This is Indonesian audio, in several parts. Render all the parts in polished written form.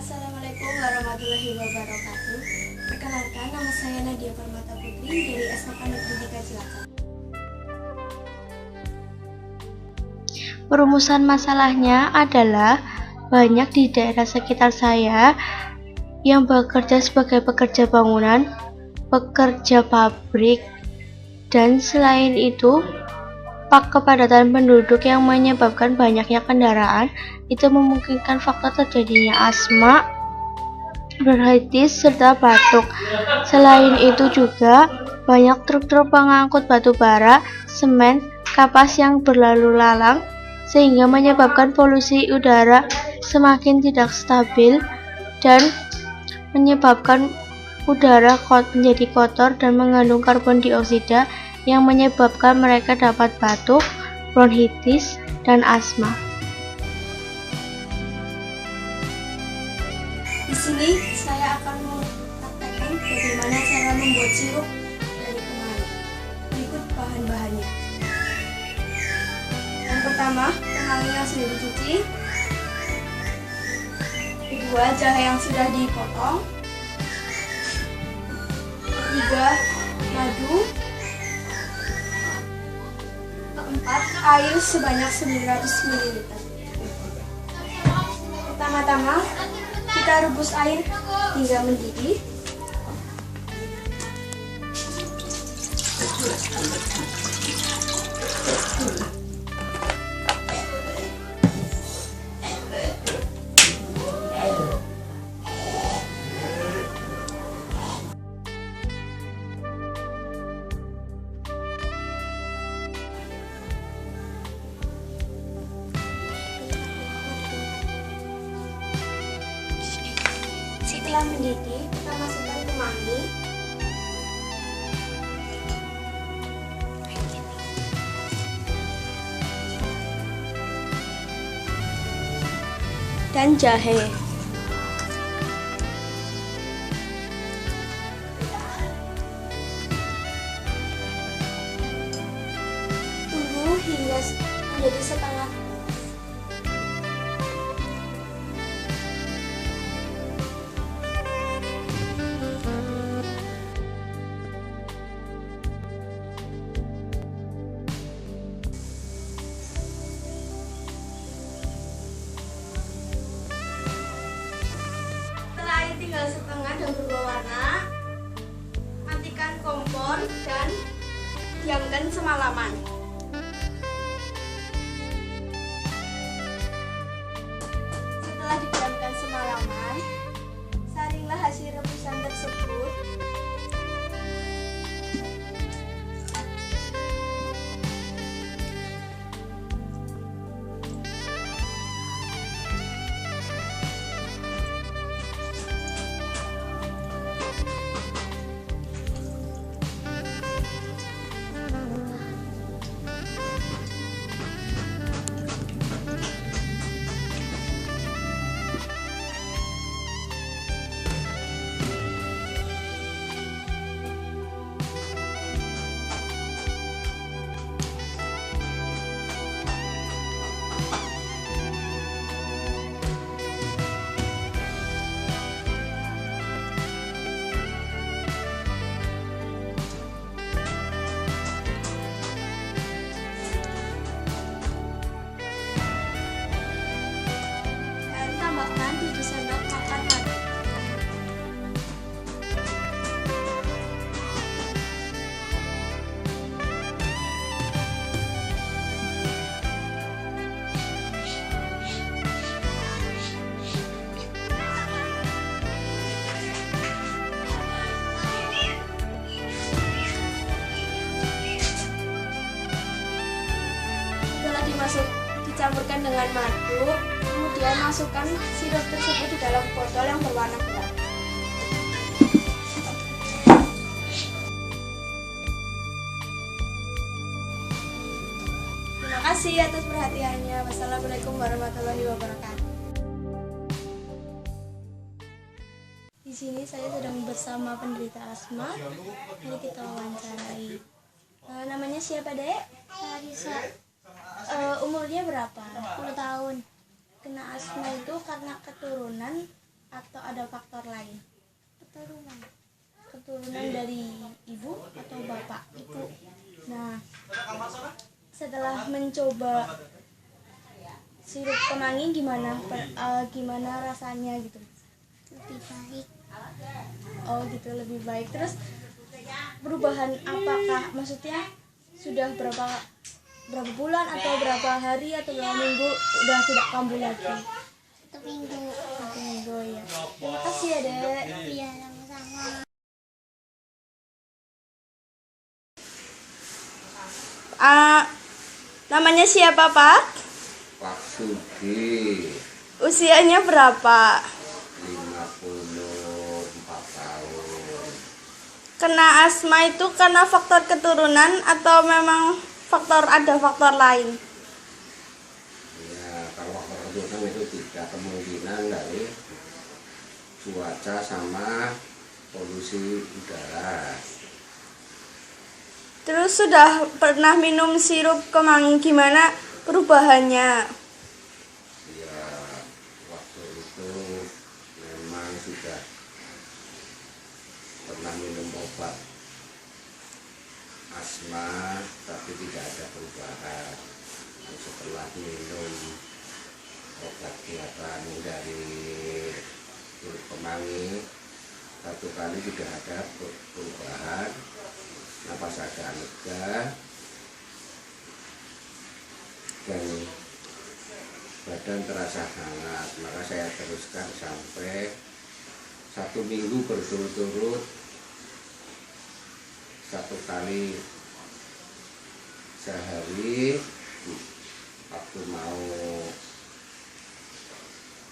Assalamualaikum warahmatullahi wabarakatuh. Perkenalkan, nama saya Nadia Permata Putri dari SMK Negeri 3 Cilacap. Perumusan masalahnya adalah banyak di daerah sekitar saya yang bekerja sebagai pekerja bangunan, pekerja pabrik, dan selain itu, kepadatan penduduk yang menyebabkan banyaknya kendaraan itu memungkinkan faktor terjadinya asma, bronkitis, serta batuk. Selain itu juga banyak truk-truk pengangkut batu bara, semen, kapas yang berlalu lalang sehingga menyebabkan polusi udara semakin tidak stabil dan menyebabkan udara menjadi kotor dan mengandung karbon dioksida yang menyebabkan mereka dapat batuk, bronkitis, dan asma. Di sini saya akan mempraktekkan bagaimana cara membuat sirup dari kemangi. Berikut bahan-bahannya. Yang pertama, kemangi yang sudah dicuci. Kedua, jahe yang sudah dipotong. Ketiga, madu. Keempat, air sebanyak 900 ml. Pertama-tama, kita rebus air hingga mendidih. Setelah mendidih, kita masukkan kemangi. Dan jahe. Tunggu hingga menjadi setengah. Tinggal setengah dan berubah warna, matikan kompor dan diamkan semalaman. Setelah didiamkan semalaman, saringlah hasil rebusan tersebut. Tambahkan 7 sendok makan madu. Setelah dicampurkan dengan madu, kemudian masukkan sirup tersebut di dalam botol yang berwarna gelap. Terima kasih atas perhatiannya. Wassalamualaikum warahmatullahi wabarakatuh. Di sini saya sedang bersama penderita asma. Mari kita wawancarai. Namanya siapa, Dek? Larissa. Umurnya berapa? 10 tahun. Kena asma itu karena keturunan atau ada faktor lain? Keturunan. Keturunan dari ibu atau bapak? Ibu. Nah, setelah mencoba sirup kemangi gimana rasanya gitu? Lebih baik. Oh gitu, lebih baik. Terus perubahan apakah, maksudnya sudah berapa bulan atau berapa hari atau berapa minggu udah tidak kambuh lagi? 1 minggu. 1 minggu ya. Terima kasih ya Dek. Iya, sama-sama. Namanya siapa Pak? Pak Sugi, Usianya berapa? 54 tahun. Kena asma itu karena faktor keturunan atau memang ada faktor lain? Ya, kalau faktor keturunan itu tidak kemungkinan dari cuaca sama polusi udara. Terus sudah pernah minum sirup kemangi, gimana perubahannya? Ya, waktu itu memang sudah pernah minum obat asma, tapi tidak ada perubahan. Setelah minum obat kiatan dari sirup kemangi, 1 kali sudah ada perubahan. Napas agak lega dan badan terasa hangat. Maka saya teruskan sampai 1 minggu berturut-turut, 1 kali sehari. Waktu mau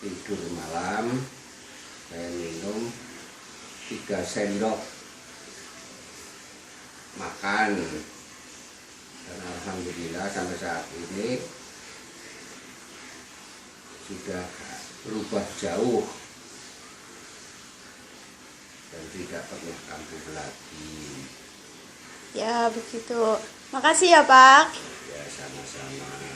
tidur malam saya minum 3 sendok makan, dan alhamdulillah sampai saat ini sudah berubah jauh dan tidak pernah kambuh lagi. Ya begitu. Makasih ya Pak. Ya, sama-sama.